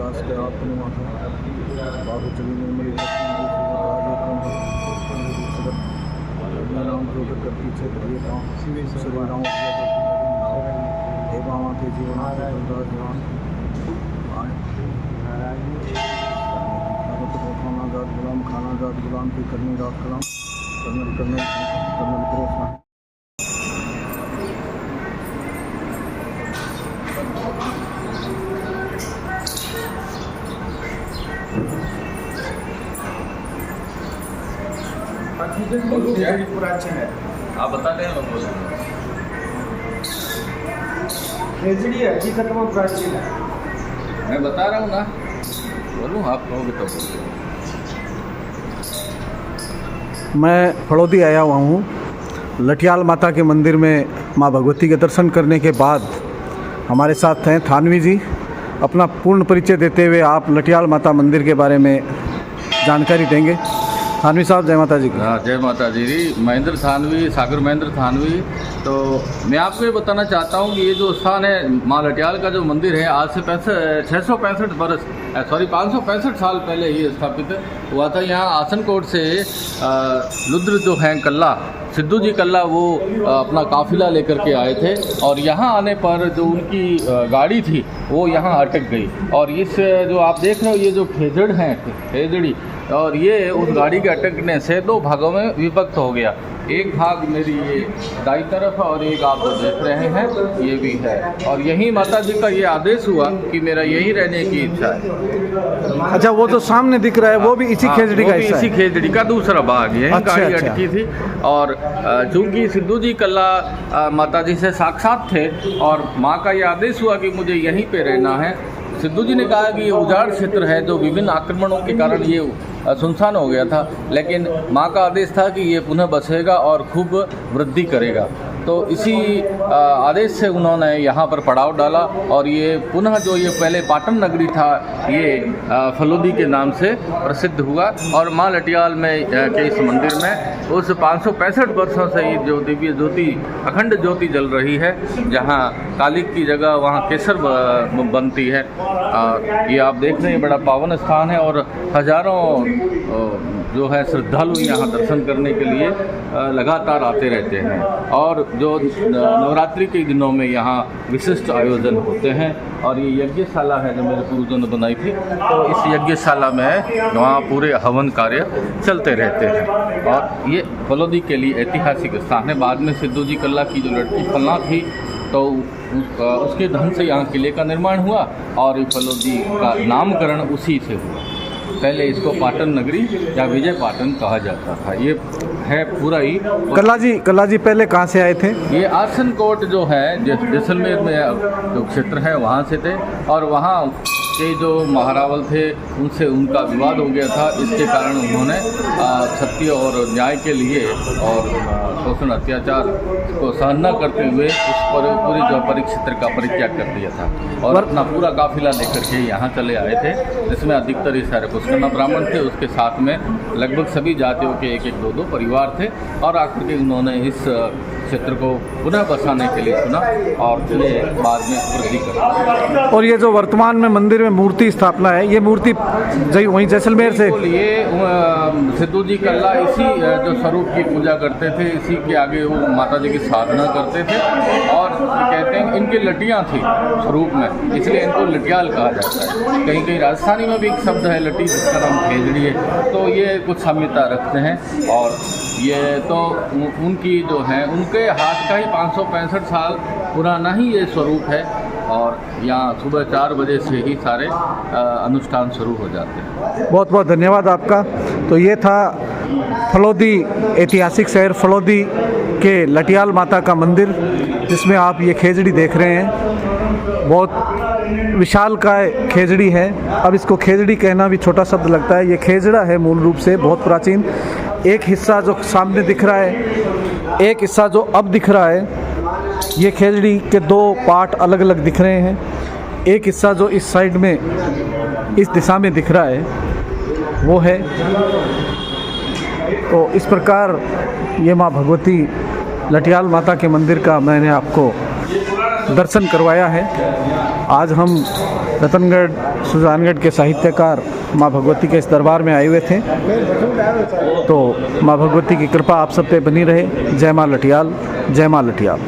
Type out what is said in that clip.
दास के आत्म बाबू चली मेरी नाम जो करती छे ये गाँव श्री राम देवामा के जीवन खाना जात गुलाम की करनी रात कलाम कर्नल कर्नल कर्नल कृष्ण पूरा अच्छा है। आप बताते हैं लोगों को। खिचड़ी है जी खत्म प्राचीन है। मैं बता रहा हूँ ना, बोलूँ आप कहोगे तो बोलो। मैं फड़ौदी आया हुआ हूँ। लठियाल माता के मंदिर में माँ भगवती के दर्शन करने के बाद हमारे साथ हैं थानवी जी। अपना पूर्ण परिचय देते हुए आप लठियाल माता मंदिर के बारे में जानकारी देंगे। थानवी साहब जय माता जी की। हाँ, जय माता जी। महेंद्र थानवी, सागर महेंद्र थानवी। तो मैं आपको ये बताना चाहता हूँ कि ये जो स्थान है माँ लठियाल का जो मंदिर है, आज से 565 साल पहले ये स्थापित हुआ था। यहाँ आसनकोट से रुद्र जो हैं कल्ला, सिद्धू जी कल्ला, वो अपना काफिला लेकर के आए थे और यहाँ आने पर जो उनकी गाड़ी थी वो यहाँ अटक गई। और इस जो आप देख रहे हो ये जो खेजड़ हैं, खेजड़ी, और ये उस गाड़ी के अटकने से दो भागों में विभक्त हो गया। एक भाग मेरी ये दाई तरफ है और एक आप जो देख रहे हैं ये भी है। और यही माता जी का ये आदेश हुआ कि मेरा यही रहने की इच्छा है। अच्छा, वो जो सामने दिख रहा है वो भी इसी खेजड़ी का हिस्सा है? इसी खेजड़ी का दूसरा भाग है। अच्छा, गाड़ी अच्छा। अटकी थी और चूंकि सिद्धू जी कल्ला माता जी से साक्षात थे और माँ का ये आदेश हुआ कि मुझे यहीं पे रहना है। सिद्धू जी ने कहा कि ये उजाड़ क्षेत्र है जो विभिन्न आक्रमणों के कारण ये सुनसान हो गया था, लेकिन माँ का आदेश था कि ये पुनः बसेगा और खूब वृद्धि करेगा। तो इसी आदेश से उन्होंने यहाँ पर पड़ाव डाला और ये पुनः जो ये पहले पाटन नगरी था ये फलोदी के नाम से प्रसिद्ध हुआ। और माँ लठियाल में के इस मंदिर में उस 565 वर्षों से ये जो दिव्य ज्योति, अखंड ज्योति जल रही है। जहाँ कालिक की जगह वहाँ केसर बनती है। ये आप देख रहे हैं बड़ा पावन स्थान है और हजारों जो है श्रद्धालु यहाँ दर्शन करने के लिए लगातार आते रहते हैं। और जो नवरात्रि के दिनों में यहाँ विशिष्ट आयोजन होते हैं। और ये यज्ञशाला है जो मेरे पूर्वजों ने बनाई थी, तो इस यज्ञशाला में वहाँ पूरे हवन कार्य चलते रहते हैं। और ये फलोदी के लिए ऐतिहासिक स्थान है। बाद में सिद्धू जी कल्ला की जो लड़की फलना थी तो उसके धन से यहाँ किले का निर्माण हुआ और ये फलोदी का नामकरण उसी से हुआ। पहले इसको पाटन नगरी या विजय पाटन कहा जाता था। ये है पूरा ही। कल्ला जी पहले कहाँ से आए थे? ये आसनकोट जो है जैसलमेर में जो क्षेत्र है वहाँ से थे और वहाँ के जो महारावल थे उनसे उनका विवाद हो गया था। इसके कारण उन्होंने सत्य और न्याय के लिए और शोषण अत्याचार को सहन न करते हुए उस पूरे जो परिक्षेत्र का परित्याग कर दिया था और अपना पूरा काफिला लेकर के यहाँ चले आए थे, जिसमें अधिकतर ही सारे पुष्करना ब्राह्मण थे। उसके साथ में लगभग सभी जातियों के एक दो परिवार थे और आकर के उन्होंने इस क्षेत्र को पुनः बसाने के लिए चुना और ये बाद में वृद्धि कर। और ये जो वर्तमान में मंदिर में मूर्ति स्थापना है, ये मूर्ति वहीं जैसलमेर से? ये सिद्धू जी कल्ला इसी जो स्वरूप की पूजा करते थे, इसी के आगे वो माता जी की साधना करते थे। और कहते हैं इनकी लटियाँ थी स्वरूप में, इसलिए इनको लठियाल कहा जाता है। कहीं कहीं राजस्थानी में भी एक शब्द है लटी, जिसका नाम खेजड़ी है। तो ये कुछ साम्यता रखते हैं। और ये तो उनकी जो है उनके हाथ का ही 565 साल पुराना ही ये स्वरूप है। और यहाँ सुबह 4 बजे से ही सारे अनुष्ठान शुरू हो जाते हैं। बहुत बहुत धन्यवाद आपका। तो ये था फलोदी, ऐतिहासिक शहर फलोदी के लठियाल माता का मंदिर, जिसमें आप ये खेजड़ी देख रहे हैं। बहुत विशालकाय खेजड़ी है। अब इसको खेजड़ी कहना भी छोटा शब्द लगता है। ये खेजड़ा है मूल रूप से, बहुत प्राचीन। एक हिस्सा जो सामने दिख रहा है, एक हिस्सा जो अब दिख रहा है, ये खेजड़ी के 2 पार्ट अलग अलग दिख रहे हैं। एक हिस्सा जो इस साइड में इस दिशा में दिख रहा है वो है। तो इस प्रकार ये माँ भगवती लठियाल माता के मंदिर का मैंने आपको दर्शन करवाया है। आज हम रतनगढ़ सुजानगढ़ के साहित्यकार माँ भगवती के इस दरबार में आए हुए थे, तो माँ भगवती की कृपा आप सब पे बनी रहे। जय माँ लठियाल, जय माँ लठियाल।